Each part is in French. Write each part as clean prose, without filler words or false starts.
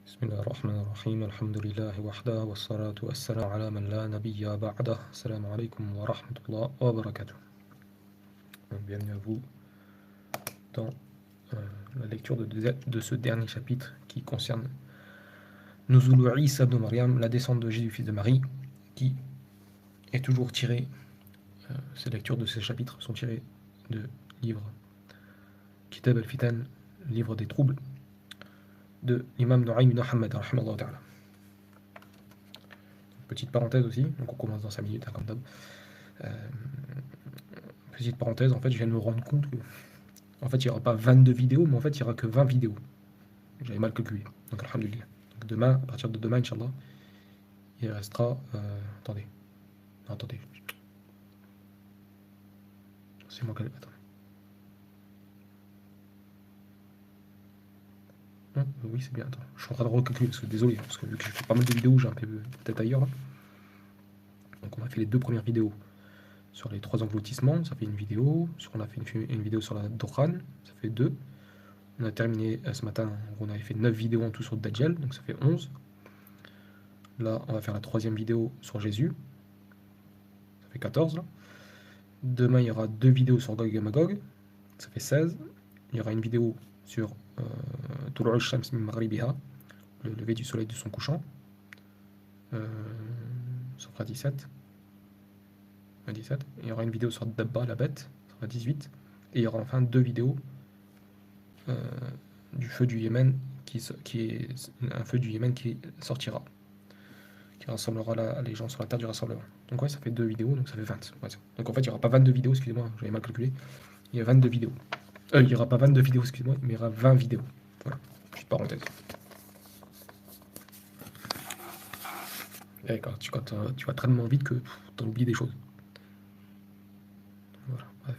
بسم الله الرحمن الرحيم الحمد لله وحده والصلاة والسلام على من لا نبي بعده السلام عليكم ورحمة الله وبركاته. Bienvenue à vous dans la lecture de ce dernier chapitre qui concerne Nuzul Isa ibn Maryam, la descente de Jésus, fils de Marie, qui est toujours tirée, ces lectures de ces chapitres sont tirées de livres Kitab al-Fitan, livre des troubles, de l'imam Nu'aym ibn Muhammad, rahimahullah ta'ala. Petite parenthèse aussi, donc on commence dans 5 minutes, hein, comme d'hab. Petite parenthèse, en fait, je viens de me rendre compte que en fait, il n'y aura pas 22 vidéos, mais en fait, il n'y aura que 20 vidéos. J'avais mal calculé. Donc, alhamdoulilah. Donc, demain, à partir de demain, Inch'Allah, il restera. Attendez. Non, attendez. C'est moi qui. Attends. Non, oui, c'est bien. Attends. Je suis en train de recalculer parce que désolé, parce que vu que je fais pas mal de vidéos, j'ai un peu peut-être ailleurs là. Donc, on a fait les 2 premières vidéos sur les 3 engloutissements, ça fait une vidéo. On a fait une vidéo sur la Dokhan, ça fait 2. On a terminé ce matin, on avait fait 9 vidéos en tout sur Dajjal, donc ça fait 11. Là, on va faire la 3e vidéo sur Jésus, ça fait 14 là. Demain, il y aura 2 vidéos sur Gog et Magog, ça fait 16. Il y aura une vidéo sur Tulu'u Shams min Maghribiha, le lever du soleil de son couchant, ça fera 17. 17. Et il y aura une vidéo sur Dabba, la bête, ça fera 18. Et il y aura enfin 2 vidéos du feu du Yémen, qui est un feu du Yémen qui sortira, qui rassemblera les gens sur la terre du rassemblement. Donc ouais, ça fait 2 vidéos, donc ça fait 20. Ouais, donc en fait, il n'y aura pas 22 vidéos, excusez-moi, j'avais mal calculé. Il y a 22 vidéos. Il n'y aura pas 22 vidéos, excusez-moi, mais il y aura 20 vidéos. Voilà, petite parenthèse. Et quand tu vas tellement vite que tu en oublies des choses. Voilà, bref.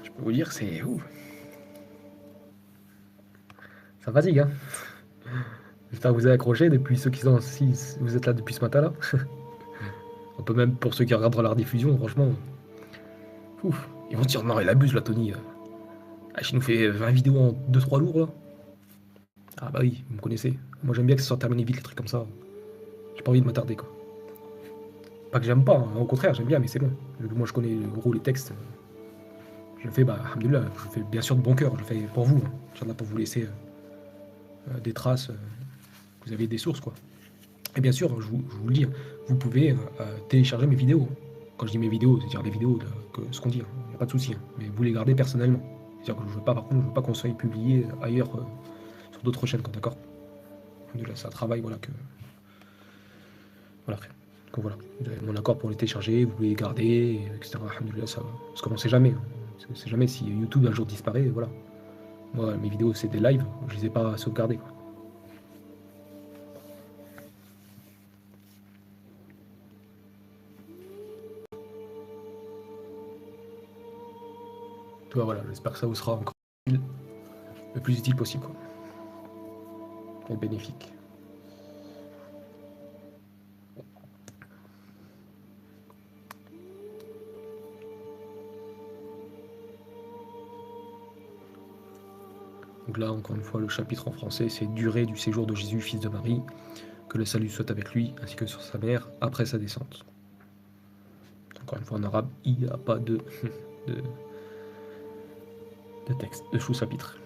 Je peux vous dire, c'est ça fatigue, hein. J'espère que vous avez accroché depuis ceux qui sont, si vous êtes là depuis ce matin-là. On peut même, pour ceux qui regardent la rediffusion, franchement, ouf, ils vont dire non, il abuse là, Tony. Ah, il nous fait 20 vidéos en 2-3 jours là. Ah bah oui, vous me connaissez. Moi j'aime bien que ça soit terminé vite, les trucs comme ça. J'ai pas envie de m'attarder quoi. Pas que j'aime pas, hein, au contraire, j'aime bien, mais c'est bon. Moi je connais gros les textes. Je le fais, bah, alhamdoulilah, je le fais bien sûr de bon cœur, je le fais pour vous. J'en ai pour vous laisser des traces, vous avez des sources quoi. Et bien sûr, je vous le dis, vous pouvez télécharger mes vidéos. Quand je dis mes vidéos, c'est-à-dire les vidéos que ce qu'on dit, il n'y a pas de souci. Mais vous les gardez personnellement. C'est-à-dire que je veux pas, par contre, je veux pas qu'on soit publié ailleurs sur d'autres chaînes, d'accord. C'est un travail, voilà, que. Voilà, frère. Donc voilà, vous avez mon accord pour les télécharger, vous les garder, etc. Alhamdoulilah, ça. Parce qu'on ne sait jamais. On sait jamais si YouTube un jour disparaît, voilà. Moi, mes vidéos, c'est des lives, je les ai pas sauvegardées, quoi. Tu vois, voilà, j'espère que ça vous sera encore le plus utile possible, quoi. Et bénéfique. Donc là, encore une fois, le chapitre en français, c'est durée du séjour de Jésus, fils de Marie, que le salut soit avec lui, ainsi que sur sa mère, après sa descente. Encore une fois, en arabe, il n'y a pas de texte, de sous-chapitre.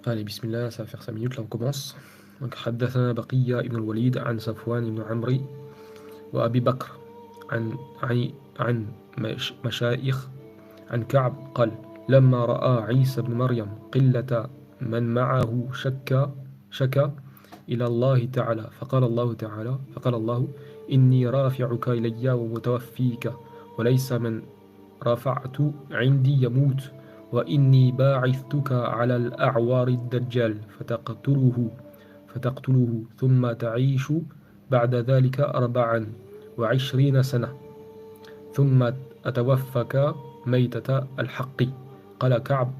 Allez, bismillah, ça va faire 5 minutes, là on commence. Donc, حدثنا بقية ابن الوليد عن صفوان بن عمرو وأبي بكر عن مشايخ عن كعب قال لما رأى عيسى بن مريم قلة من معه شك إلى الله تعالى فقال الله إني رافعك إلي ومتوفيك وليس من رفعت عندي يموت وإني باعثتك على الأعوار الدجال فتقتله ثم تعيش بعد ذلك 24 سنة ثم أتوفك ميتة الحق. قال كعب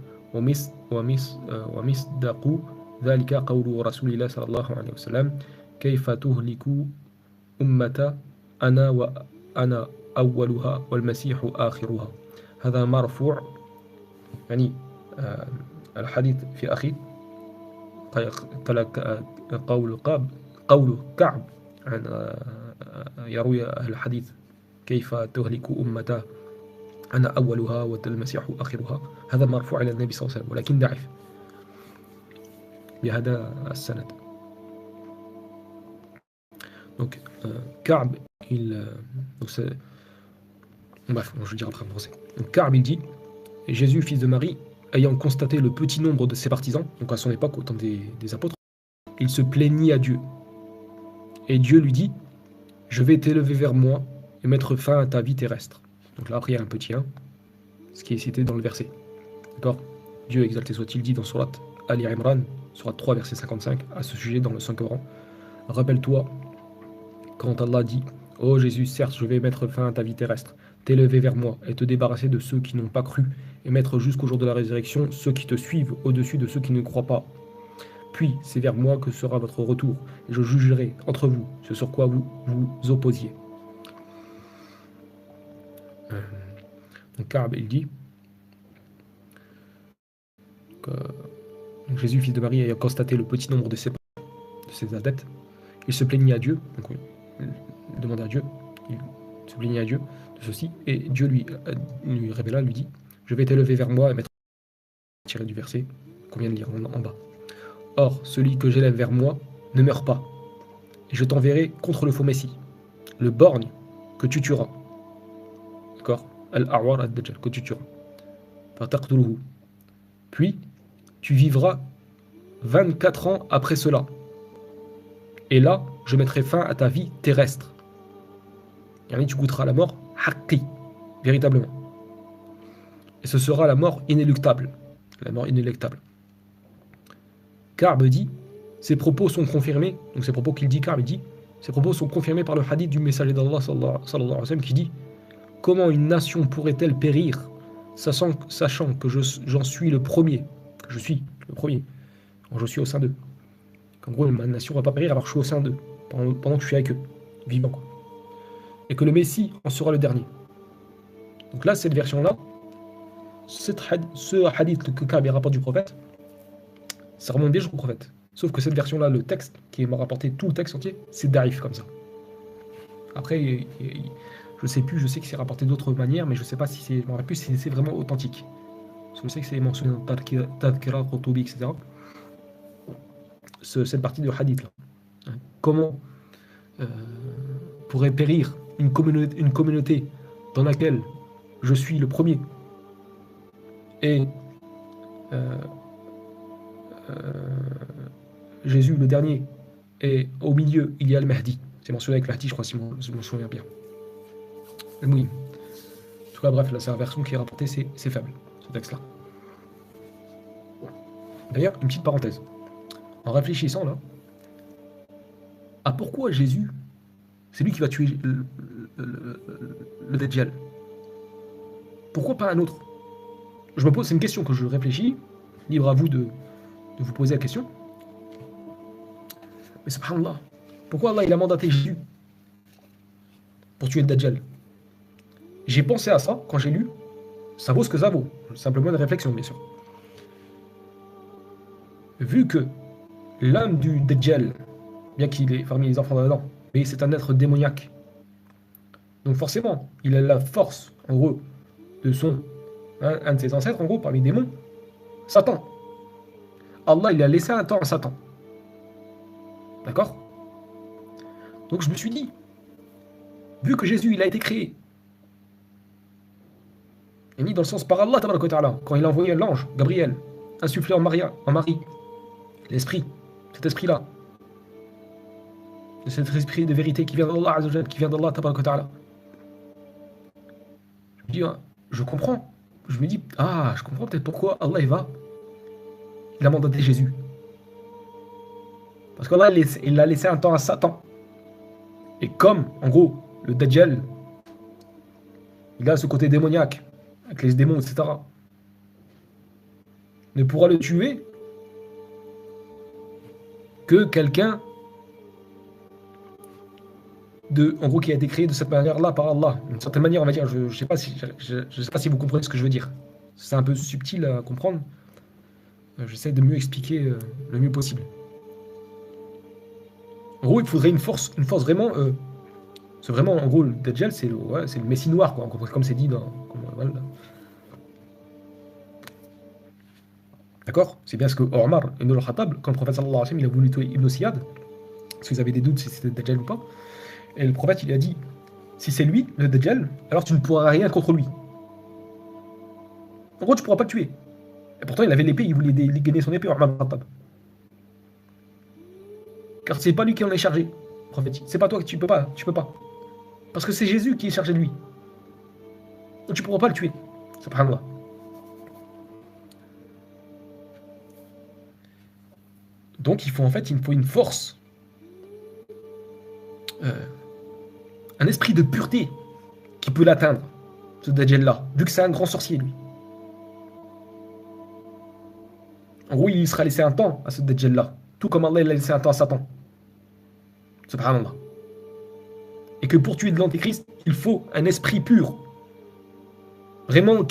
ومصدق ذلك قول رسول الله صلى الله عليه وسلم كيف تهلك أمة أنا أولها والمسيح آخرها. هذا مرفوع يعني الحديث في أخي قول كعب عن يروي أهل الحديث كيف تهلك أمة أنا أولها والمسيح آخرها. هذا مرفوع إلى النبي صلى الله عليه وسلم ولكن ضعيف بهذا السند. Donc, Ka'b, bref, je vais dire après en français. Donc, Ka'b, il dit Jésus, fils de Marie, ayant constaté le petit nombre de ses partisans, donc à son époque, au temps des apôtres, il se plaignit à Dieu. Et Dieu lui dit je vais t'élever vers moi et mettre fin à ta vie terrestre. Donc là, après, il y a un petit 1, ce qui est cité dans le verset. D'accord. Dieu exalté soit-il dit dans Surat Ali Imran, Surat 3, verset 55, à ce sujet dans le Saint-Coran. Rappelle-toi quand Allah dit ô Jésus, certes, je vais mettre fin à ta vie terrestre, t'élever vers moi et te débarrasser de ceux qui n'ont pas cru, et mettre jusqu'au jour de la résurrection ceux qui te suivent au-dessus de ceux qui ne croient pas. Puis c'est vers moi que sera votre retour, et je jugerai entre vous ce sur quoi vous vous opposiez. Donc Ka'b, il dit que Jésus, fils de Marie, ayant constaté le petit nombre de ses adeptes, il se plaignit à Dieu, donc il demandait à Dieu, il se plaignit à Dieu de ceci, et Dieu lui révéla, lui dit je vais t'élever vers moi et mettre tiré du verset qu'on vient de lire en bas. Or, celui que j'élève vers moi ne meurt pas, et je t'enverrai contre le faux Messie, le borgne que tu tueras. D'accord. Al-A'war ad-Dajjal, que tu tueras. Puis, tu vivras 24 ans après cela. Et là, je mettrai fin à ta vie terrestre. Et tu goûteras la mort haqqi, véritablement. Et ce sera la mort inéluctable. La mort inéluctable. Ka'b dit, ses propos sont confirmés, donc ces propos qu'il dit, Ka'b dit, ces propos sont confirmés par le hadith du messager d'Allah sallallahu alayhi wa sallam qui dit comment une nation pourrait-elle périr, sachant que j'en suis le premier, que je suis le premier, quand je suis au sein d'eux. Qu'en gros, ma nation ne va pas périr alors que je suis au sein d'eux, pendant que je suis avec eux, vivant. Quoi. Et que le Messie en sera le dernier. Donc là, cette version-là, ce hadith que Ka'b rapporte du prophète, ça remonte déjà au prophète. Sauf que cette version-là, le texte, qui m'a rapporté tout le texte entier, c'est daïf comme ça. Après, je sais plus, je sais que c'est rapporté d'autres manières, mais je sais pas si c'est, je me rappelle plus si c'est vraiment authentique. Parce que je sais que c'est mentionné dans Tadhkira, Qurtubi, etc. Cette partie de hadith là. Comment pourrait périr une communauté dans laquelle je suis le premier et Jésus le dernier, et au milieu il y a le Mahdi. C'est mentionné avec le Mahdi, je crois, si je me souviens bien. Oui. En tout cas, bref, là, c'est la version qui est rapportée, c'est faible, ce texte-là. D'ailleurs, une petite parenthèse. En réfléchissant là, à pourquoi Jésus, c'est lui qui va tuer le Dajjal. Pourquoi pas un autre? Je me pose, c'est une question que je réfléchis, libre à vous de vous poser la question. Mais subhanallah, pourquoi Allah il a mandaté Jésus pour tuer le Dajjal? J'ai pensé à ça quand j'ai lu, ça vaut ce que ça vaut, simplement une réflexion bien sûr. Vu que l'âme du Dajjal, bien qu'il est parmi les enfants d'Adam, mais c'est un être démoniaque. Donc forcément, il a la force, en gros, de un de ses ancêtres, en gros, parmi les démons, Satan. Allah, il a laissé un temps à Satan. D'accord? Donc je me suis dit, vu que Jésus, il a été créé, et mis dans le sens par Allah, quand il a envoyé l'ange, Gabriel, insuffler en Marie, l'esprit, cet esprit-là, cet esprit de vérité qui vient d'Allah Azza wa Jal, qui vient d'Allah Tabaraka wa Ta'ala. Je me dis, hein, je comprends. Je me dis, ah, je comprends peut-être pourquoi Allah il a mandaté Jésus. Parce qu'Allah, il a laissé un temps à Satan. Et comme, en gros, le Dajjal, il a ce côté démoniaque, avec les démons, etc., ne pourra le tuer que quelqu'un en gros, qui a été créé de cette manière-là par Allah. D'une certaine manière, on va dire, je ne sais pas si vous comprenez ce que je veux dire. C'est un peu subtil à comprendre. J'essaie de mieux expliquer le mieux possible. En gros, il faudrait une force vraiment. C'est vraiment, en gros, le Dajjal, c'est le Messie noir, quoi, comme c'est dit dans. Voilà. D'accord. C'est bien ce que Omar ibn al-Khattab, quand le prophète sallallahu alayhi wa sallam, il a voulu tuer Ibn Siyad, si vous avez des doutes si c'était Dajjal ou pas, et le prophète, il a dit, si c'est lui, le Dajjal, alors tu ne pourras rien contre lui. En gros, tu ne pourras pas le tuer. Et pourtant, il avait l'épée, il voulait dégainer son épée, Omar ibn al-Khattab. Car c'est pas lui qui en est chargé, prophète. C'est pas toi que tu peux pas. Parce que c'est Jésus qui est chargé de lui. Donc tu ne pourras pas le tuer. Subhanallah. Donc il faut une force, un esprit de pureté qui peut l'atteindre, ce Dajjal-là, vu que c'est un grand sorcier, lui. En gros, il sera laissé un temps à ce Dajjal-là, tout comme Allah il a laissé un temps à Satan. Subhanallah. Et que pour tuer de l'Antéchrist, il faut un esprit pur. Vraiment,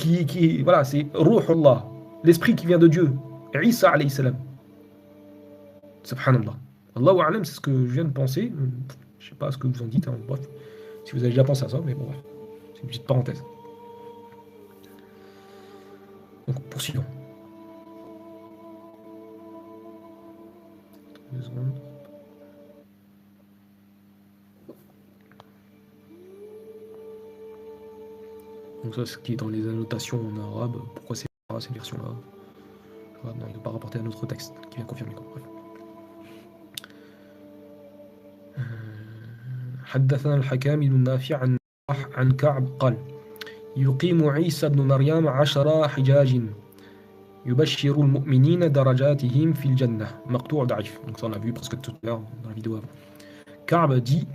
voilà, c'est Ruhullah, l'esprit qui vient de Dieu, Isa alayhi salam. Subhanallah. Allahu a'lam, c'est ce que je viens de penser. Je ne sais pas ce que vous en dites, hein, bref. Si vous avez déjà pensé à ça, mais bon, bref. C'est une petite parenthèse. Donc, poursuivons. 2 secondes. Donc ça, ce qui est dans les annotations en arabe, pourquoi c'est pas cette version-là? Non, il ne pas rapporter un autre texte qui vient confirmer. Bref. حدثنا الحكام بن نافع عن كعب قال يقيم عيسى بن مريم 10 حجاج يبشر المؤمنين درجاتهم في الجنة مقطوع ضعيف. Donc ça on l'a vu presque tout à l'heure dans la vidéo avant. Ka'b dit,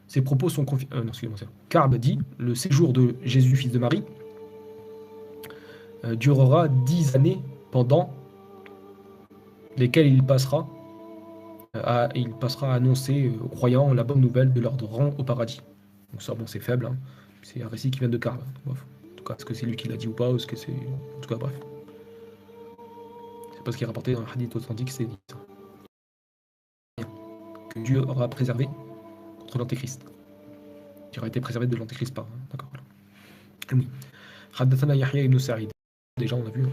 ses propos sont non, excusez-moi, Ka'b dit, le séjour de Jésus fils de Marie durera 10 années pendant lesquelles il passera à annoncer aux croyants la bonne nouvelle de leur rang au paradis. Donc ça, bon, c'est faible, hein. C'est un récit qui vient de Ka'b. En tout cas, est-ce que c'est lui qui l'a dit ou pas, ou est-ce que c'est... En tout cas, bref. C'est pas ce qui est rapporté dans le hadith authentique, c'est dit ça. Que Dieu aura préservé contre l'Antéchrist. Qui aura été préservé de l'Antéchrist par... D'accord, voilà. Oui. حدثنا يحيى بن سعيد. Déjà, on a vu.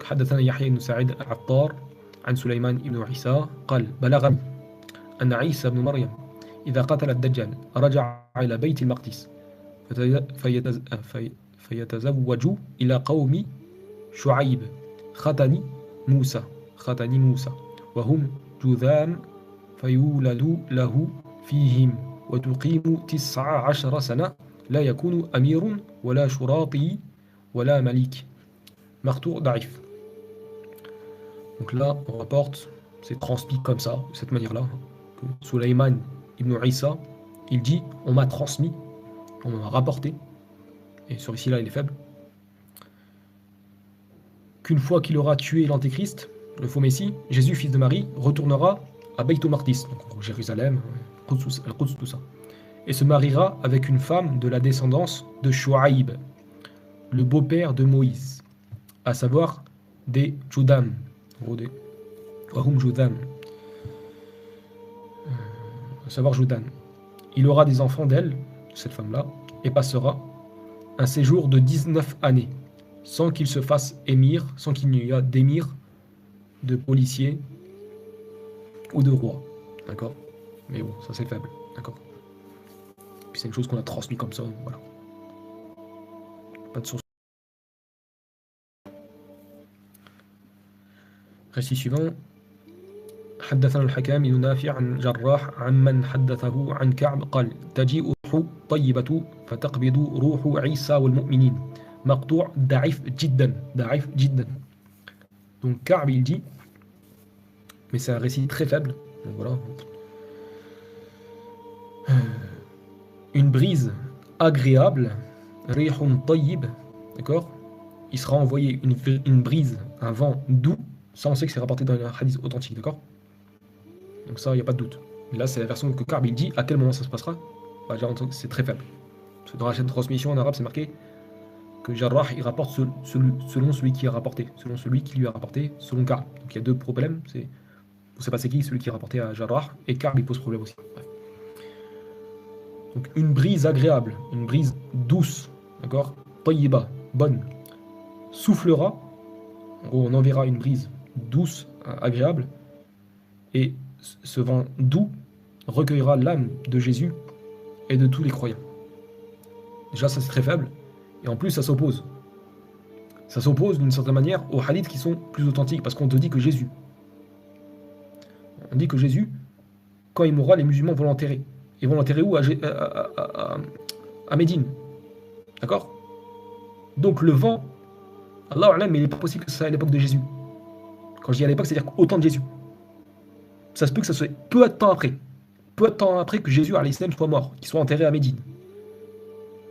حدثنا يحيى بن سعيد العطار عن سليمان بن عيسى قال بلغني أن عيسى بن مريم إذا قتل الدجال رجع إلى بيت المقدس فيتزوج إلى قوم شعيب ختن موسى وهم جذام فيولد له فيهم وتقيم 19 سنة لا يكون أمير ولا شراطي ولا مليك مقطوع ضعيف. Donc là, on rapporte, c'est transmis comme ça, de cette manière-là, que Sulayman ibn Isa, il dit, on m'a transmis, on m'a rapporté, et ce récit-là, il est faible, qu'une fois qu'il aura tué l'Antéchrist, le faux Messie, Jésus, fils de Marie, retournera à Beit Maqdis, donc Jérusalem, Al-Quds, tout ça, et se mariera avec une femme de la descendance de Shu'aib, le beau-père de Moïse, à savoir des Judam, Wahum Judan, à savoir Judan. Il aura des enfants d'elle, cette femme-là, et passera un séjour de 19 années, sans qu'il se fasse émir, sans qu'il n'y ait d'émir, de policier ou de roi. D'accord? Mais bon, ça c'est faible. D'accord? Puis c'est une chose qu'on a transmis comme ça, voilà. Pas de source. Récit suivant. حدثنا الحكام بن نافع عن جراح عمن حدثه عن كعب قال تجيء روح طيبة فتقبض روح عيسى والمؤمنين مقطوع ضعيف جدا ضعيف جدا. Donc Ka'b il dit, mais c'est un récit très faible, donc voilà. Une brise agréable, rihun tayyib, d'accord, il sera envoyé une brise, un vent doux, ça on sait que c'est rapporté dans un hadith authentique, d'accord. Donc ça, il n'y a pas de doute. Mais là, c'est la version que Ka'b il dit. À quel moment ça se passera? Bah, c'est très faible. Parce que dans la chaîne de transmission en arabe, c'est marqué que Jarrah, il rapporte selon celui qui a rapporté, selon celui qui lui a rapporté, selon Ka'b. Donc il y a deux problèmes. On ne sait pas c'est qui, celui qui a rapporté à Jarrah, et Ka'b, il pose problème aussi. Bref. Donc une brise agréable, une brise douce, d'accord, tayyiba, bonne, soufflera. En gros, on enverra une brise douce, agréable, et ce vent doux recueillera l'âme de Jésus et de tous les croyants. Déjà, ça c'est très faible. Et en plus, ça s'oppose. Ça s'oppose d'une certaine manière aux hadiths qui sont plus authentiques, parce qu'on te dit que Jésus, on dit que Jésus, quand il mourra, les musulmans vont l'enterrer. Ils vont l'enterrer où? À Médine. D'accord? Donc le vent, Allah A'lam, mais il n'est pas possible que ce soit à l'époque de Jésus. Quand je dis à l'époque, c'est-à-dire au temps de Jésus. Ça se peut que ça soit peu de temps après que Jésus alayhi salam soit mort, qu'il soit enterré à Médine.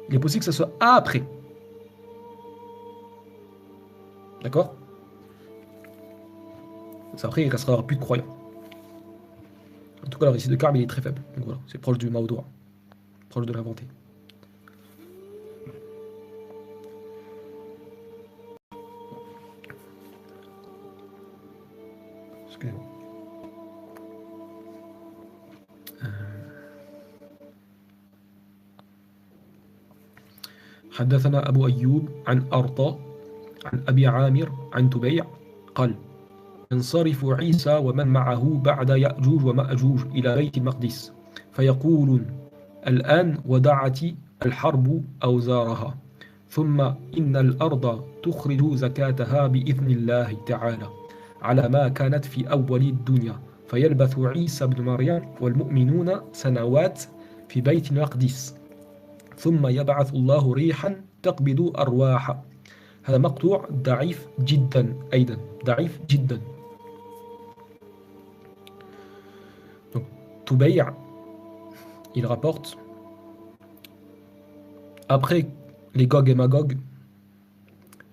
Il est possible que ça soit après. D'accord? Après, il ne restera plus de croyants. En tout cas, le récit de Ka'b, il est très faible. Donc voilà, c'est proche du Maoudoua, proche de l'inventé. Excusez-moi. حدثنا أبو أيوب عن أرطى عن أبي عامر عن تبيع قال ينصرف عيسى ومن معه بعد يأجوج ومأجوج إلى بيت المقدس فيقولون الآن ودعت الحرب أوزارها ثم إن الأرض تخرج زكاتها بإذن الله تعالى على ما كانت في أول الدنيا فيلبث عيسى بن مريم والمؤمنون سنوات في بيت المقدس ثم يبعث الله ريحا تقبض أرواح. هذا مقطوع ضعيف جدا أيضا ضعيف جدا. Donc Tubayy, il rapporte après les Gog et Magog,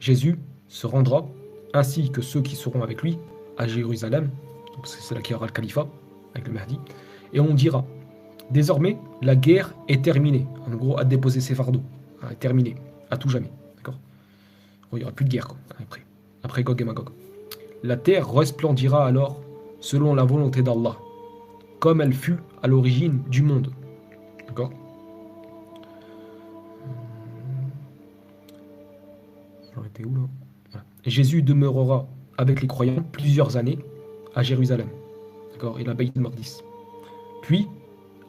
Jésus se rendra ainsi que ceux qui seront avec lui à Jérusalem, parce que c'est là qu'il y aura le califat avec le Mahdi, et on dira désormais la guerre est terminée, en gros à déposer ses fardeaux, est terminée à tout jamais, d'accord. Il n'y aura plus de guerre quoi, après Gog et Magog. La terre resplendira alors selon la volonté d'Allah, comme elle fut à l'origine du monde, d'accord. J'en étais où là? Voilà. Jésus demeurera avec les croyants plusieurs années à Jérusalem, d'accord, et la Bayt al-Maqdis. Puis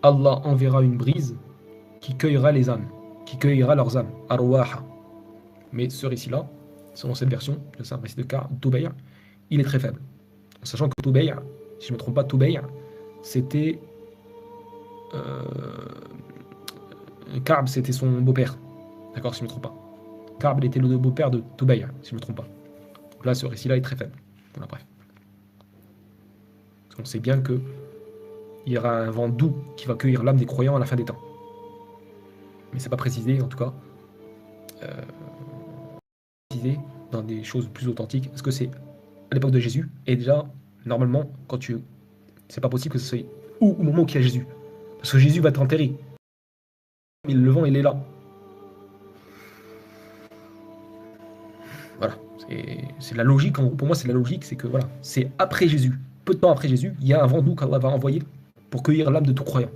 Allah enverra une brise qui cueillera les âmes, qui cueillera leurs âmes, arwaha. Mais ce récit-là, selon cette version, c'est un récit de Tubayy, il est très faible. En sachant que Tubayy, si je ne me trompe pas, Tubayy, c'était Ka'b, c'était son beau-père. D'accord, si je ne me trompe pas. Ka'b, il était le beau-père de Tubayy, si je ne me trompe pas. Donc là, ce récit-là est très faible. Voilà, bref. On sait bien que il y aura un vent doux qui va cueillir l'âme des croyants à la fin des temps. Mais c'est pas précisé, en tout cas. Précisé dans des choses plus authentiques. Est-ce que c'est à l'époque de Jésus? Et déjà, normalement, quand tu... c'est pas possible que ce soit au moment où il y a Jésus. Parce que Jésus va être enterré. Mais le vent, il est là. Voilà. C'est la logique, en gros, pour moi, c'est la logique, c'est que voilà, c'est après Jésus. Peu de temps après Jésus, il y a un vent doux qu'Allah va envoyer pour cueillir l'âme de tout croyant.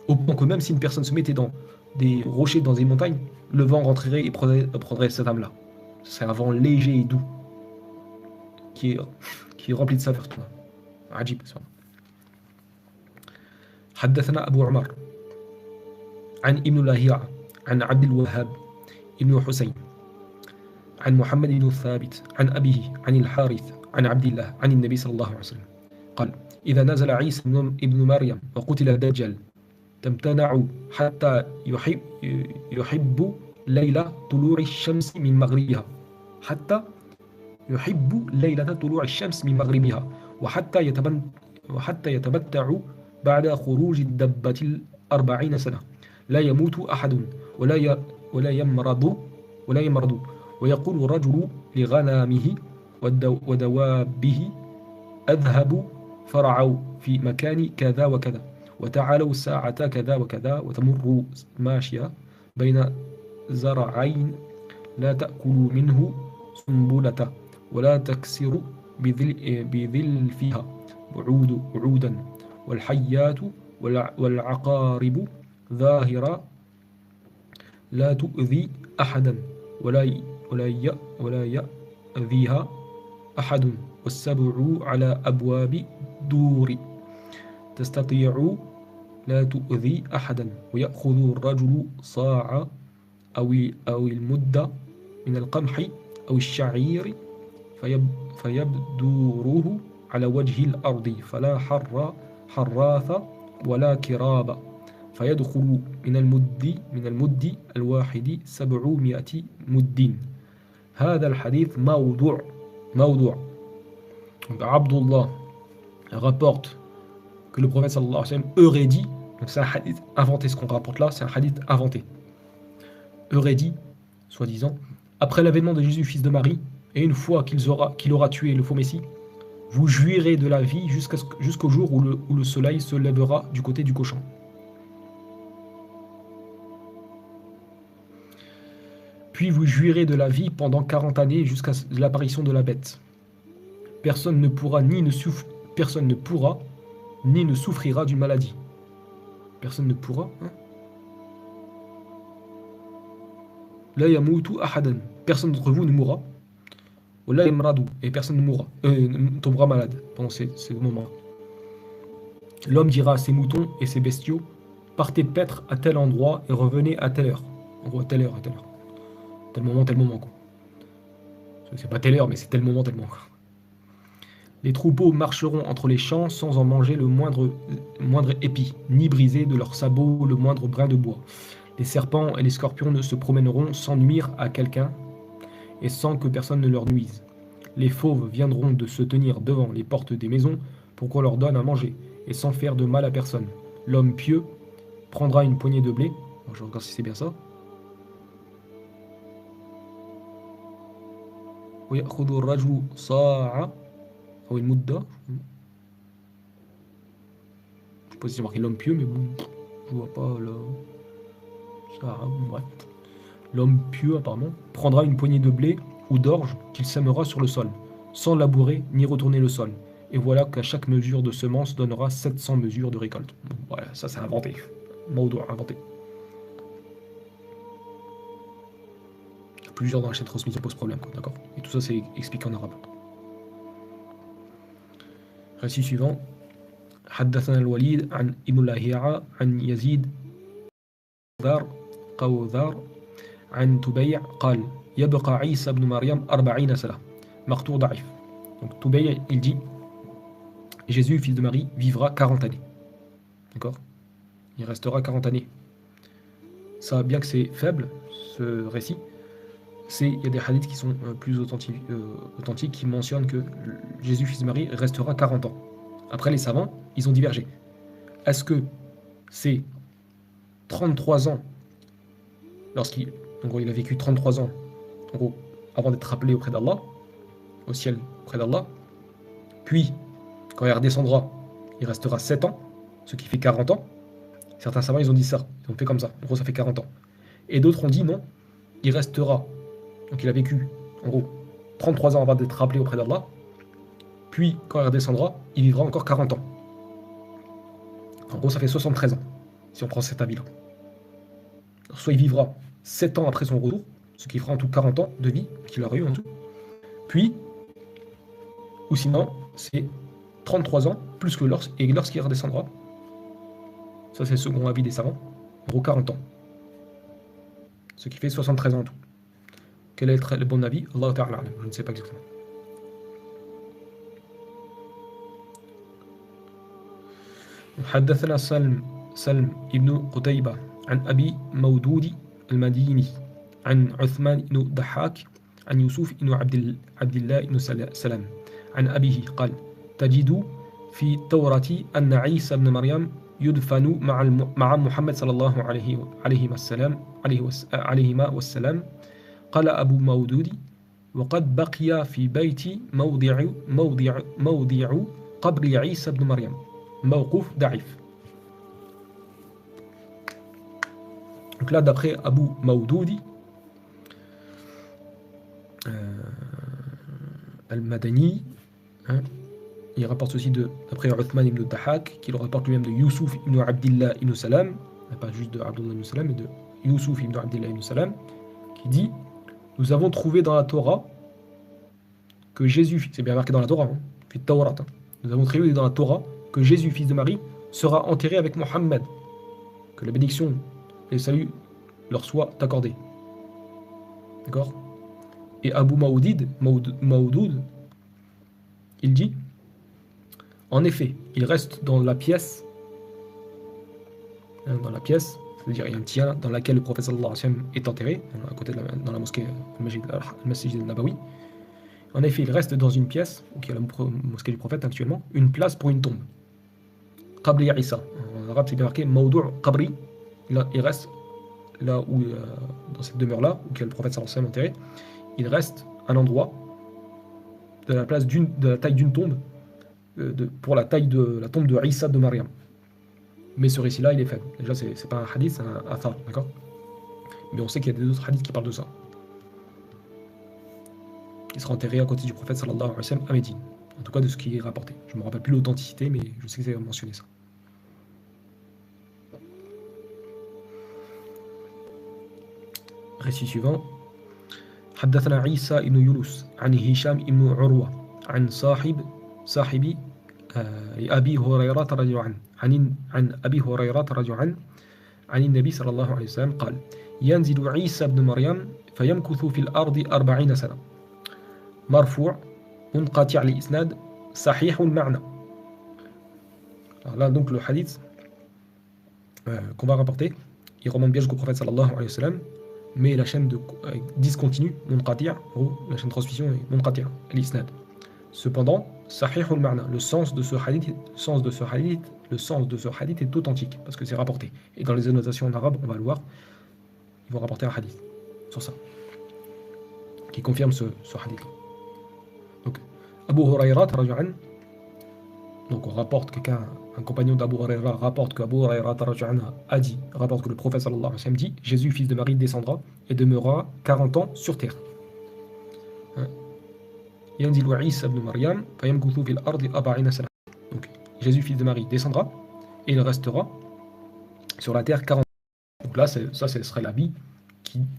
Au point que même si une personne se mettait dans des rochers, dans des montagnes, le vent rentrerait et prendrait cette âme-là. C'est un vent léger et doux qui est rempli de saveur. Ajib. حدثنا أبو عمر عن ابن لهيعة عن عبد الوهاب ابن حسين عن محمد بن ثابت عن أبيه عن الحارث عن عبد الله عن النبي صلى الله عليه وسلم قال إذا نزل عيسى ابن مريم وقتل الدجال تمتنع حتى يحب ليلة طلوع الشمس من مغربها حتى يحب ليلة طلوع الشمس من مغربها وحتى يتمتع بعد خروج الدبة 40 سنة لا يموت أحد ولا يمرض ويقول الرجل لغنمه ودوابه أذهب فرعوا في مكان كذا وكذا وتعالوا الساعة كذا وكذا وتمر ماشية بين زرعين لا تأكل منه سنبلة ولا تكسر بذل فيها وعودا والحيات والعقارب ظاهرة لا تؤذي أحدا ولا يأذيها أحد والسبع على أبواب دور تستطيع لا تؤذي أحدا ويأخذ الرجل صاع أو المدة من القمح أو الشعير فيبدوره على وجه الأرض فلا حراث ولا كراب فيدخل من المد الواحد 700 مد. هذا الحديث موضوع. Donc Abdullah rapporte que le prophète sallallahu alayhi wa sallam aurait dit, donc c'est un hadith inventé, ce qu'on rapporte là, c'est un hadith inventé, aurait dit, soi-disant, après l'avènement de Jésus, fils de Marie, et une fois qu'il aura tué le faux Messie, vous jouirez de la vie jusqu'au jour où le soleil se lèvera du côté du cochon. Puis vous jouirez de la vie pendant 40 années jusqu'à l'apparition de la bête. Personne ne pourra ni ne souffrira d'une maladie. Personne ne pourra. La yamutu ahadan. Personne d'entre vous ne mourra. La yamradu. Et personne ne tombera malade pendant ces moments. L'homme dira à ses moutons et ses bestiaux, partez paître à tel endroit et revenez à telle heure. En gros, à telle heure. Tel moment, quoi. C'est pas telle heure, mais c'est tel moment, quoi. Les troupeaux marcheront entre les champs sans en manger le moindre épi, ni briser de leurs sabots le moindre brin de bois. Les serpents et les scorpions ne se promèneront sans nuire à quelqu'un et sans que personne ne leur nuise. Les fauves viendront de se tenir devant les portes des maisons pour qu'on leur donne à manger et sans faire de mal à personne. L'homme pieux prendra une poignée de blé. Alors, je regarde si c'est bien ça. ويأخذ الرجل صاع أو المدة. Je sais pas si c'est marqué l'homme pieux, mais bon, je vois pas le. Ça, bref. L'homme pieux, apparemment, prendra une poignée de blé ou d'orge qu'il sèmera sur le sol, sans labourer ni retourner le sol. Et voilà qu'à chaque mesure de semence donnera 700 mesures de récolte. Bon, voilà, ça c'est inventé. Maudo inventé. Plusieurs dans la chaîne transmise, ça pose problème, d'accord. Et tout ça c'est expliqué en arabe. Récit suivant. حدثنا الوليد عن ابن لهيعة عن يزيد قوذار عن تبيع قال يبقى عيسى بن مريم 40 سنة مقطوع ضعيف. Donc Tubay il dit Jésus fils de Marie vivra 40 années. D'accord. Il restera 40 années. Ça, bien que c'est faible ce récit, il y a des hadiths qui sont plus authentiques qui mentionnent que Jésus fils de Marie restera 40 ans. Après les savants, ils ont divergé. Est-ce que c'est 33 ans en gros, il a vécu 33 ans en gros, avant d'être appelé auprès d'Allah, au ciel auprès d'Allah, puis quand il redescendra, il restera 7 ans, ce qui fait 40 ans. Certains savants ils ont dit ça, ils ont fait comme ça, en gros ça fait 40 ans. Et d'autres ont dit non, il restera. Donc il a vécu, en gros, 33 ans avant d'être rappelé auprès d'Allah. Puis, quand il redescendra, il vivra encore 40 ans. En gros, ça fait 73 ans, si on prend cet avis-là. Soit il vivra 7 ans après son retour, ce qui fera en tout 40 ans de vie qu'il aura eu en tout. Puis, ou sinon, c'est 33 ans, plus que lorsqu'il redescendra. Ça, c'est le second avis des savants. En gros, 40 ans. Ce qui fait 73 ans en tout. Quel est le bon avis? Allah Ta'ala, je ne sais pas exactement. حدثنا سلم ابن قتيبة عن أبي مودود المديني عن عثمان بن الضحاك عن يوسف بن عبد الله بن سلام عن أبيه قال تجد في التوراة أن عيسى بن مريم يدفن مع محمد صلى الله عليهما والسلام قال أبو مودود وقد بقي في بيتي موضع قبر عيسى بن مريم موقوف ضعيف. Donc là, d'après Abu Mawdoudi, Al-Madani, hein, il rapporte aussi d'après Uthman ibn Dahak, qui le rapporte lui-même de Youssouf ibn Abdillah ibn Salam, pas juste de Abdullah ibn Salam, mais de Youssouf ibn Abdillah ibn Salam, qui dit nous avons trouvé dans la Torah que Jésus, c'est bien marqué dans la Torah, hein, Tawrat, hein, nous avons trouvé dans la Torah que Jésus, fils de Marie, sera enterré avec Mohammed, que la bénédiction et le salut leur soient accordés. D'accord? Et Abu Mawdoud, il dit en effet, il reste dans la pièce, c'est-à-dire il y a un tien dans laquelle le prophète sallallahu alayhi wa sallam est enterré, à côté dans la mosquée al-Masjid al-Nabawi. En effet, il reste dans une pièce, qui est la mosquée du prophète actuellement, une place pour une tombe. Qabri Isa. En arabe, c'est bien marqué Mawdu' Qabri. Il reste là où, dans cette demeure-là, où il y a le prophète sallallahu alayhi wa sallam enterré, il reste un endroit de la taille d'une tombe, pour la taille de la tombe de Isa de Maryam. Mais ce récit-là, il est faible. Déjà, c'est pas un hadith, c'est un athar, d'accord? Mais on sait qu'il y a d'autres hadiths qui parlent de ça. Il sera enterré à côté du prophète sallallahu alayhi wa sallam à Médine. En tout cas, de ce qui est rapporté. Je ne me rappelle plus l'authenticité, mais je sais que c'est mentionné ça. Récit suivant. حدثنا عيسى بن يونس عن هشام بن عروة عن صاحب أبي هريرة رضي الله عنه عن أبي هريرة رضي الله عنه عن النبي صلى الله عليه وسلم قال ينزل عيسى بن مريم فيمكث في الأرض 40 سنة مرفوع منقطع الإسناد صحيح المعنى. Alors là donc le hadith qu'on va rapporter, il remonte bien jusqu'au prophète sallallahu alayhi wa sallam, mais la chaîne discontinue, munqati', la chaîne de transmission est munqati', l'isnad. Cependant, sahih al-ma'na, le sens de ce hadith est authentique parce que c'est rapporté. Et dans les annotations en arabe, on va le voir, ils vont rapporter un hadith sur ça qui confirme ce hadith. Donc Abu Hurayra donc on rapporte un compagnon d'Abu Hurayra rapporte qu'Abu Hurayra rapporte que le prophète sallallahu alayhi wa sallam dit Jésus fils de Marie descendra et demeurera 40 ans sur terre. ينزل عيسى بن مريم فيمكث في الأرض 40 سنة. Donc Jésus fils de Marie descendra et il restera sur la terre 40 ans. Donc là ce serait l'avis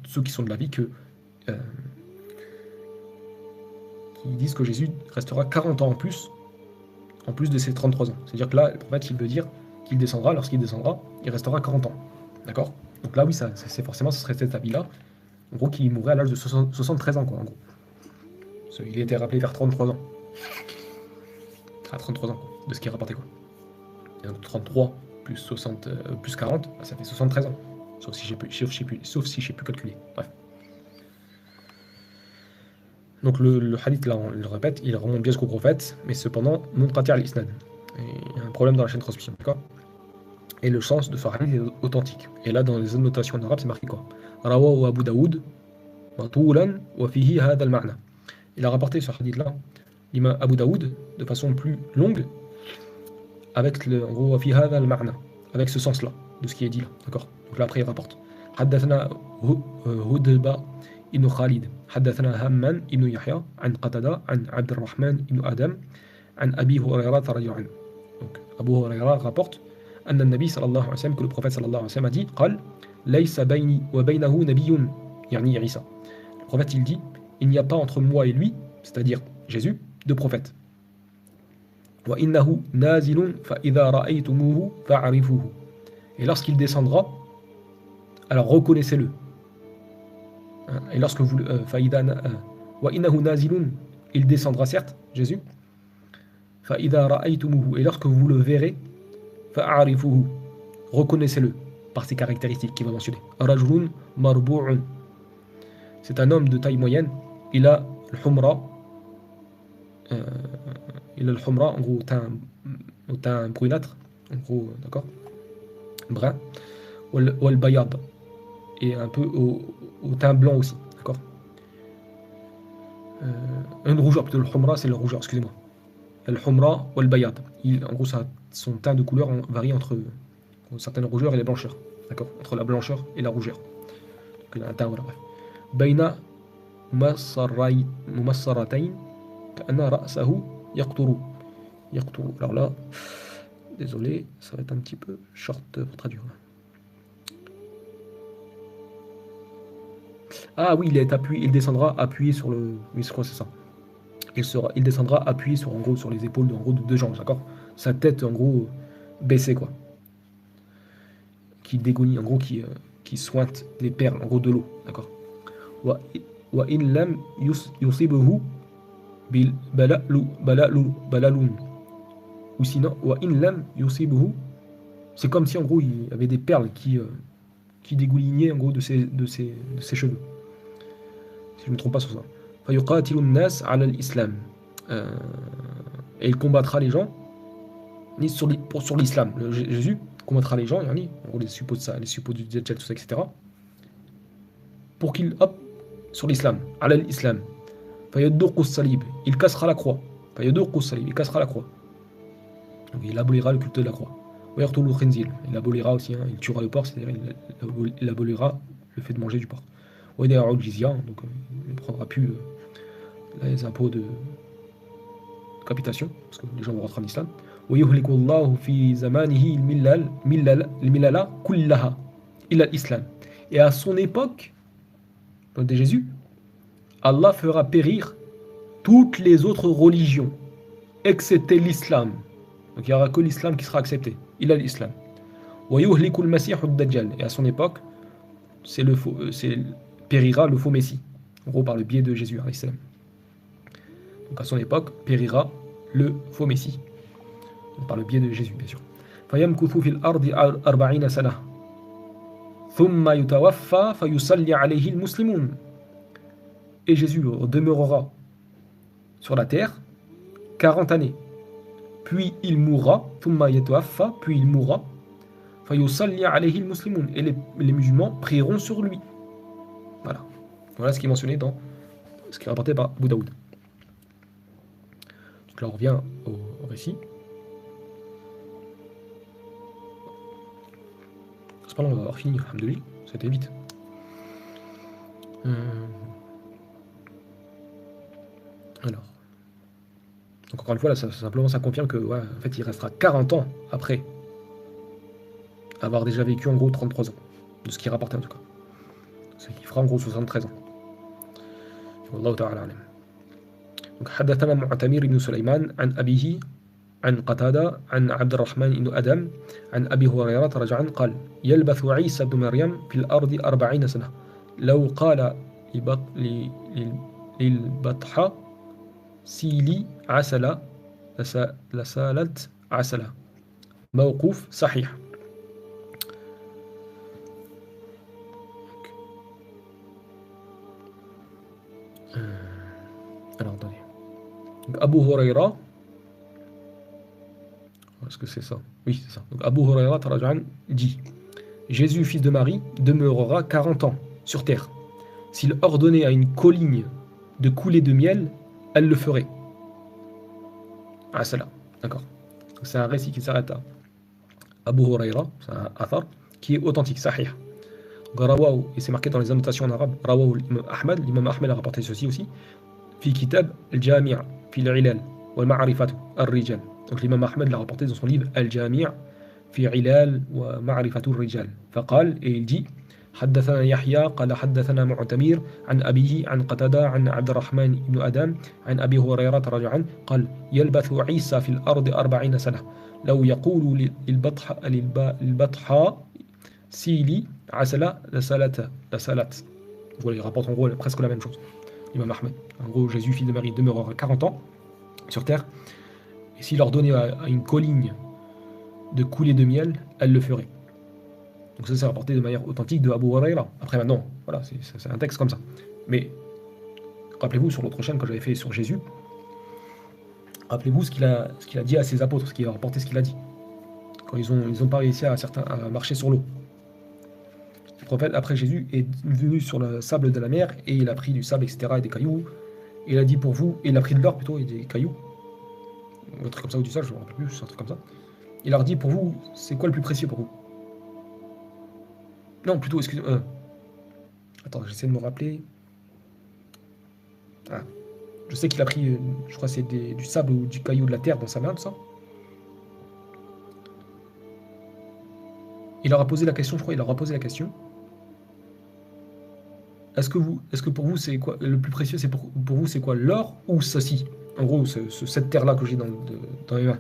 ceux qui sont de l'avis qui disent que Jésus restera 40 ans en plus de ses 33 ans. C'est-à-dire que là, le prophète, il veut dire qu'il descendra, lorsqu'il descendra, il restera 40 ans. D'accord? Donc là, oui, c'est forcément, ce serait cet avis-là. En gros, qu'il mourrait à l'âge de 73 ans, quoi, en gros. Il était rappelé vers 33 ans. À 33 ans, quoi, de ce qui est rapporté, quoi. Et donc 33 plus 40, ça fait 73 ans. Sauf si j'ai pu calculer. Bref. Donc le hadith, là, on le répète, il remonte bien jusqu'au prophète, mais cependant, munqati' al-isnad. Il y a un problème dans la chaîne de transmission, d'accord? Et le sens de ce hadith est authentique. Et là, dans les annotations en arabe, c'est marqué quoi? Rawahu Abu Daoud, matoulan, wa fihi hadha al-ma'na. Il a rapporté ce hadith-là, l'imam Abu Daoud, de façon plus longue, avec en gros, wa fihi hadha al-ma'na, avec ce sens-là, de ce qui est dit là, d'accord? Donc là, après, il rapporte. Haddathana Hudba ibn Khalid, حدثنا همام ibn Yahya, عن قتادة, عن عبد الرحمن ibn Adam, عن أبي هريرة رضي الله عنه. Donc Abu Hurayra rapporte أن النبي صلى الله عليه وسلم, que le prophète صلى الله عليه وسلم a dit, قال ليس بيني وبينه نبي, يعني عيسى. Le prophète il dit, il n'y a pas entre moi et lui, c'est-à-dire Jésus, de prophète. وإنه نازل فإذا رأيتموه فاعرفوه. Et lorsqu'il descendra, alors reconnaissez-le. Et lorsque vous il descendra certes, Jésus, et lorsque vous le verrez, fa'arifuhu. Reconnaissez-le par ses caractéristiques qu'il va mentionner. Rajulun marbu'un. C'est un homme de taille moyenne. Il a le humra. Il a le humra, en gros, au teint brunâtre. En gros, d'accord, brun. Wal bayad. Et un peu au teint blanc aussi, d'accord. Une rougeur, plutôt le humra, c'est le rougeur, excusez-moi. Le humra ou le bayad. En gros, son teint de couleur varie entre certaines rougeurs et les blancheurs, d'accord, entre la blancheur et la rougeur. Donc il a un teint, voilà, bref. Bayna mumassaratayn ka'anna ra'sahu yaqturu. Alors là, désolé, ça va être un petit peu short pour traduire. Ah oui, il descendra appuyé sur le. Oui, je crois que c'est ça. Il descendra appuyé sur, en gros, sur les épaules en gros, de deux gens, d'accord. Sa tête, en gros, baissée, quoi. Qui dégonie, en gros, qui sointe les perles, en gros, de l'eau, d'accord. Wa in lam yusibuhu bil balalun. Ou sinon, wa in lam yusibuhu, c'est comme si, en gros, il y avait des perles qui dégoulinaient, en gros, de ses cheveux. Si je ne me trompe pas sur ça. فيقاتل الناس على الإسلام. Et il combattra les gens sur l'islam. Jésus combattra les gens, yani, en gros les suppôts de ça, les suppôts du Djajjal, tout ça, etc. Pour qu'il, hop, sur l'islam, ala l'islam. فيدق الصليب, il cassera la croix. فيدق الصليب, il cassera la croix. Donc il abolira le culte de la croix. ويقتل الخنزير, il abolira aussi, hein, il tuera le porc, c'est-à-dire il abolira le fait de manger du porc. ويدعو الجزية, donc il ne prendra plus les impôts de capitation, parce que les gens vont rentrer en islam. ويهلك الله في زمانه الملل كلها إلى الإسلام. Et à son époque, de Jésus, Allah fera périr toutes les autres religions, excepté l'islam. Donc il n'y aura que l'islam qui sera accepté. Il a l'islam. ويهلك المسيح الدجال. Et à son époque, périra le faux messie, en gros par le biais de Jésus alayhi salam. Donc à son époque, périra le faux messie, par le biais de Jésus, bien sûr. فيمكث في الأرض 40 سنة ثم يتوفى فيصلي عليه المسلمون. Et Jésus demeurera sur la terre 40 années. Puis il mourra, ثم يتوفى, puis il mourra, فيصلي عليه المسلمون. Et les musulmans prieront sur lui. Voilà. Voilà ce qui est mentionné dans ce qui est rapporté par Abu Daoud. Donc là on revient au récit. Cependant on va avoir fini, alhamdoulilah, c'était vite. Alors. Donc encore une fois, là, simplement ça confirme que ouais, en fait, il restera 40 ans après avoir déjà vécu en gros 33 ans, de ce qui est rapporté en tout cas. Ce qui fera en gros 73 ans. Wallahu ta'ala alam. Donc حدثنا معتمر بن سليمان عن أبيه عن قتادة عن عبد الرحمن بن أدم عن أبي هريرة رجعا قال يلبث عيسى بن مريم في الأرض 40 سنة لو قال للبطحة سيلي عسل لسالت عسلا. موقوف صحيح. Alors attendez. Donc Abu Huraira. Est-ce que c'est ça? Oui, c'est ça. Donc Abu Huraira dit Jésus, fils de Marie, demeurera 40 ans sur terre. S'il ordonnait à une colline de couler de miel, elle le ferait. Ah, c'est là. D'accord. C'est un récit qui s'arrête à Abu Huraira, c'est un athar, qui est authentique, sahih. Rawahu, et c'est marqué dans les annotations en arabe, Rawahu l'imam Ahmed a rapporté ceci aussi, fi kitab al-Jami' fi al-Ilal, wal ma'rifatu ar-rijal. Donc l'imam Ahmed l'a rapporté dans son livre al-Jami' fi al-Ilal wa ma'rifatu ar-rijal. Faqal, et il dit, حدثنا يحيى قال حدثنا معتمر عن أبيه عن قتادة عن عبد الرحمن بن أدم عن أبي هريرة رجعا قال يلبث عيسى في الأرض 40 سنة لو يقول للبطحاء سيلي عسل لسالت. Voilà, il rapporte en gros presque la même chose. Imam Ahmed. En gros, Jésus, fils de Marie, demeurera 40 ans sur terre. Et s'il leur donnait à une colline de couler de miel, elle le ferait. Donc ça, c'est rapporté de manière authentique de Abu Huraira. Après, maintenant, voilà, c'est un texte comme ça. Mais rappelez-vous, sur l'autre chaîne que j'avais fait sur Jésus, rappelez-vous ce qu'il a dit à ses apôtres, ce qu'il a rapporté, ce qu'il a dit. Quand ils ont pas réussi à marcher sur l'eau. Le prophète, après Jésus, est venu sur le sable de la mer et il a pris du sable, etc., et des cailloux. Et il a dit pour vous, et il a pris de l'or plutôt, et des cailloux. Un truc comme ça, ou du sable, je ne me rappelle plus, c'est un truc comme ça. Il leur dit pour vous, c'est quoi le plus précieux pour vous? Non, plutôt, excusez-moi. Attends, j'essaie de me rappeler. Ah. Je sais qu'il a pris, je crois que c'est du sable ou du caillou de la terre dans sa main, tout ça. Il leur a posé la question, je crois, il leur a posé la question. Est-ce que pour vous, c'est quoi le plus précieux, c'est pour vous, c'est quoi, l'or ou ceci? En gros, cette terre-là que j'ai dans les mains.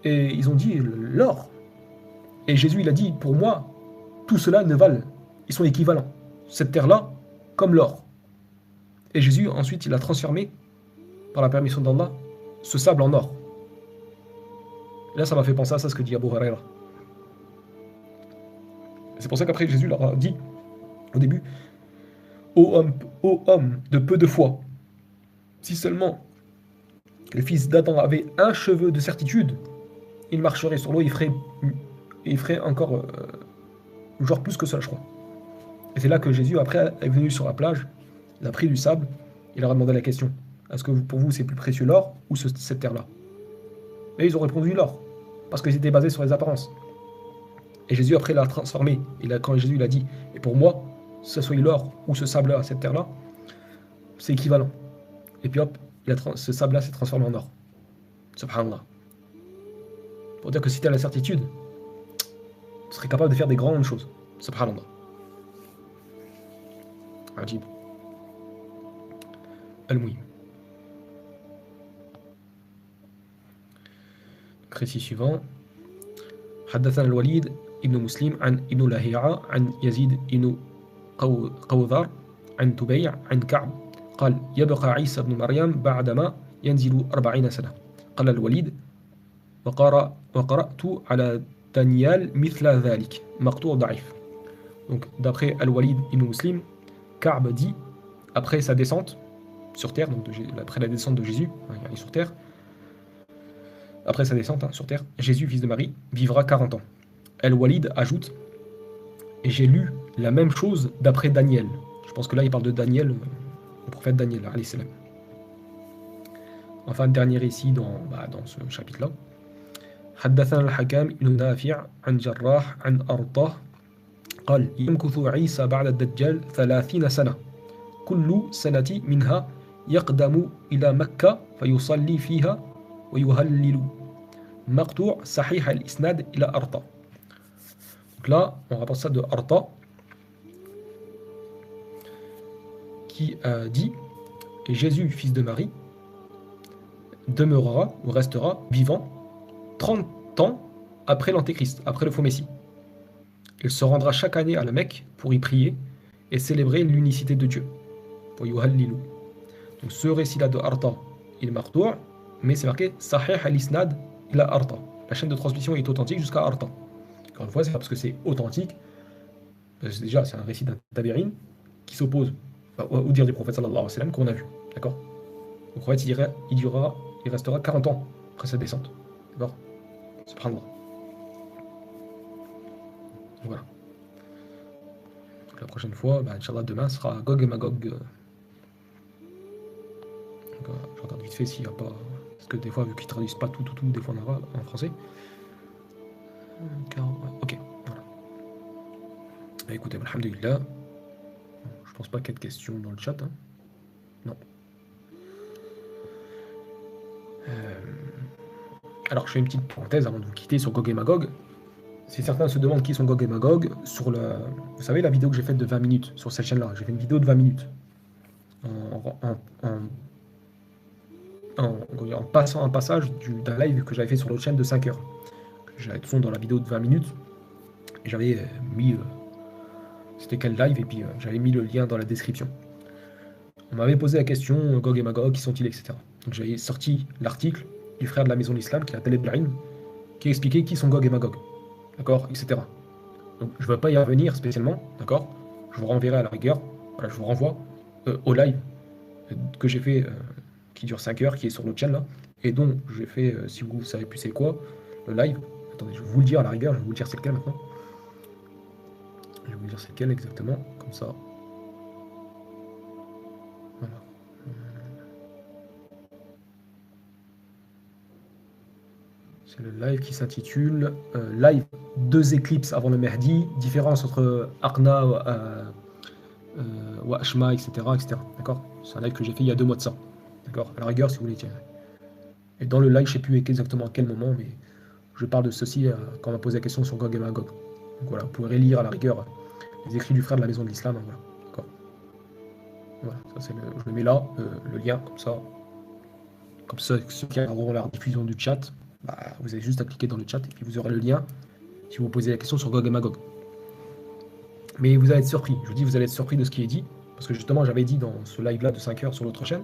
Et ils ont dit l'or. Et Jésus, il a dit, pour moi, tout cela ne valent. Ils sont équivalents. Cette terre-là, comme l'or. Et Jésus, ensuite, il a transformé, par la permission d'Allah, ce sable en or. Et là, ça m'a fait penser à ça, ce que dit Abu Huraira. C'est pour ça qu'après, Jésus leur a dit, au début, ô homme de peu de foi, si seulement le fils d'Adam avait un cheveu de certitude, il marcherait sur l'eau, il ferait encore genre plus que ça, je crois. Et c'est là que Jésus, après, est venu sur la plage, il a pris du sable, il leur a demandé la question, est-ce que pour vous c'est plus précieux l'or ou cette terre-là? Et ils ont répondu l'or, parce qu'ils étaient basés sur les apparences. Et Jésus, après, l'a transformé. Quand Jésus l'a dit, et pour moi, que ce soit l'or ou ce sable-là, cette terre-là, c'est équivalent. Et puis hop, ce sable-là s'est transformé en or. Subhanallah. Pour dire que si tu as la certitude, tu serais capable de faire des grandes choses. Subhanallah. Ajib. Al-Mouim. Récit suivant. حدثنا الوليد ابن مسلم عن ابن لهيعة عن يزيد ابن قوذر عن تبيع عن كعب قال يبقى عيسى بن مريم بعدما ينزل 40 سنة قال الوليد وقرأت على دانيال مثل ذلك مقطوع ضعيف. Donc d'après Al-Walid ibn Muslim, Ka'b dit après sa descente sur terre, donc après la descente de Jésus, il est sur terre, après sa descente sur terre, Jésus, fils de Marie, vivra 40 ans. Al-Walid ajoute, et j'ai lu la même chose d'après Daniel. Je pense que là, il parle de Daniel, le prophète Daniel, alayhi salam. Enfin, dernier récit dans ce chapitre-là. حدثنا الحكام بن نافع عن جراح عن أرطاه قال يمكث عيسى بعد الدجال 30 سنة كل سنة منها يقدم إلى مكة فيصلي فيها ويهلل مقطوع صحيح الإسناد إلى أرطا. Donc là, on rapporte ça de Arta qui dit Jésus, fils de Marie, demeurera ou restera vivant 30 ans après l'Antéchrist, après le faux Messie. Il se rendra chaque année à la Mecque pour y prier et célébrer l'unicité de Dieu. Pour yuhallilu. Donc ce récit-là de Arta, il est martour, mais c'est marqué Sahih al-Isnad ila Arta. La chaîne de transmission est authentique jusqu'à Arta. Encore une fois, c'est pas parce que c'est authentique, parce que déjà c'est un récit d'un tabérine qui s'oppose au dire du prophète sallallahu alayhi wa sallam qu'on a vu. D'accord? Donc en fait, il restera 40 ans après sa descente. D'accord? Subhanallah. Voilà. Donc la prochaine fois, Inch'Allah, demain sera Gog et Magog. Donc, je regarde vite fait s'il n'y a pas. Parce que des fois, vu qu'ils ne traduisent pas tout, des fois en français. Ok, voilà. Écoutez, alhamdulillah. Je pense pas qu'il y ait de questions dans le chat. Hein. Non. Alors, je fais une petite parenthèse avant de vous quitter sur Gog et Magog. Si certains se demandent qui sont Gog et Magog, vous savez la vidéo que j'ai faite de 20 minutes sur cette chaîne-là, j'ai fait une vidéo de 20 minutes. En passant un passage d'un live que j'avais fait sur l'autre chaîne de 5 heures. J'avais tout dans la vidéo de 20 minutes. Et j'avais mis... c'était quel live, et puis j'avais mis le lien dans la description. On m'avait posé la question, Gog et Magog, qui sont-ils, etc. Donc j'avais sorti l'article du frère de la Maison de l'Islam, qui est Taleb Brahim, qui expliquait qui sont Gog et Magog, d'accord, etc. Donc je ne vais pas y revenir spécialement, d'accord. Je vous renverrai à la rigueur, voilà, je vous renvoie au live que j'ai fait, qui dure 5 heures, qui est sur notre chaîne là, et dont j'ai fait, si vous savez plus c'est quoi, le live. Attendez, je vais vous le dire à la rigueur, je vais vous dire c'est lequel maintenant. Je vais vous dire c'est lequel exactement, comme ça. Voilà. C'est le live qui s'intitule Live 2 éclipses avant le Mehdi, différence entre Arna, Washma, etc. etc. D'accord. C'est un live que j'ai fait il y a 2 mois de ça. D'accord. À la rigueur, si vous voulez, tiens. Et dans le live, je ne sais plus exactement à quel moment, mais je parle de ceci quand on m'a posé la question sur Gog et Magog. Donc voilà, vous pourrez relire à la rigueur les écrits du frère de la maison de l'islam. Voilà. D'accord. Voilà, ça c'est je le mets là, le lien, comme ça. Comme ça, ceux qui auront la diffusion du chat, bah, vous avez juste à cliquer dans le chat et puis vous aurez le lien si vous posez la question sur Gog et Magog. Mais vous allez être surpris, je vous dis, vous allez être surpris de ce qui est dit, parce que justement, j'avais dit dans ce live-là de 5 heures sur l'autre chaîne,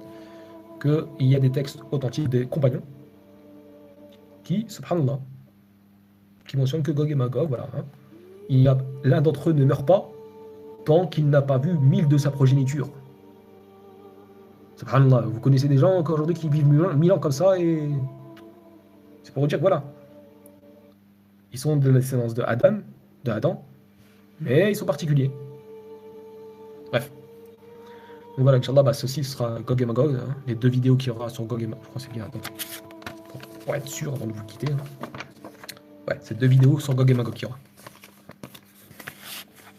qu'il y a des textes authentiques des compagnons qui, subhanallah, qui mentionnent que Gog et Magog, voilà, hein, l'un d'entre eux ne meurt pas tant qu'il n'a pas vu 1000 de sa progéniture. Subhanallah, vous connaissez des gens aujourd'hui qui vivent 1000 ans comme ça, et c'est pour vous dire que voilà, ils sont de la descendance de Adam, mais ils sont particuliers. Bref. Donc voilà, Inch'Allah, bah, ceci sera Gog et Magog, hein, les 2 vidéos qu'il y aura sur Gog et Magog. Je crois que c'est bien, attends, pour être sûr avant de vous quitter. Hein. Ouais, c'est 2 vidéos sur Gog et Magog qu'il y aura.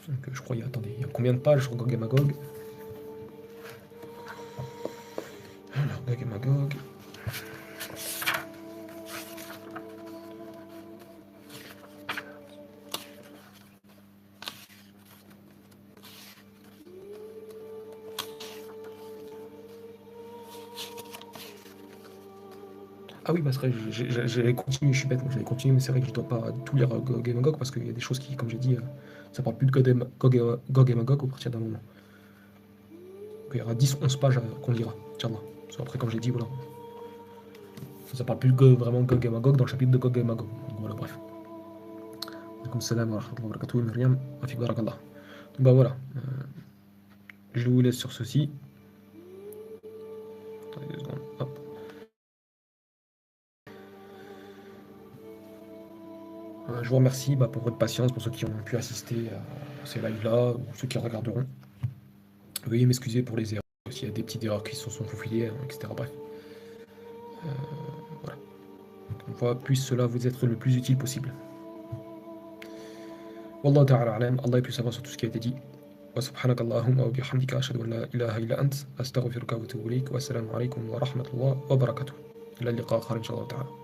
Donc je crois, attendez, il y a combien de pages sur Gog et Magog? Alors, Gog et Magog. Ah oui, bah c'est vrai, j'avais continué, je suis bête, j'avais continué, mais c'est vrai que je dois pas tout lire Gog et Magog parce qu'il y a des choses qui, comme j'ai dit, ça parle plus de Gog et Magog au partir d'un moment. Donc, il y aura 10-11 pages qu'on lira, Inch'Allah. Parce qu'après, comme j'ai dit, voilà, ça parle plus vraiment de Gog et Magog dans le chapitre de Gog et Magog. Donc voilà, bref. Comme salam wa rahmatullahi wa barakatuh, Myriam, afik barakallah. Donc bah voilà, je vous laisse sur ceci. Attendez 2 secondes, hop. Je vous remercie pour votre patience, pour ceux qui ont pu assister à ces lives-là, ou ceux qui regarderont. Veuillez m'excuser pour les erreurs, s'il y a des petites erreurs qui se sont faufilées, etc. Bref. Voilà. Une fois, puisse cela vous être le plus utile possible. Wallahu ta'ala alam, Allah est plus savant sur tout ce qui a été dit. Wa subhanaka Allahumma wa bihamdika ashhadu an la ilaha illa ant astaghfiruka wa atubu ilayk wa assalamu alaykum wa rahmatullahi wa barakatuh. Ila liqa akhar inshallah ta'ala.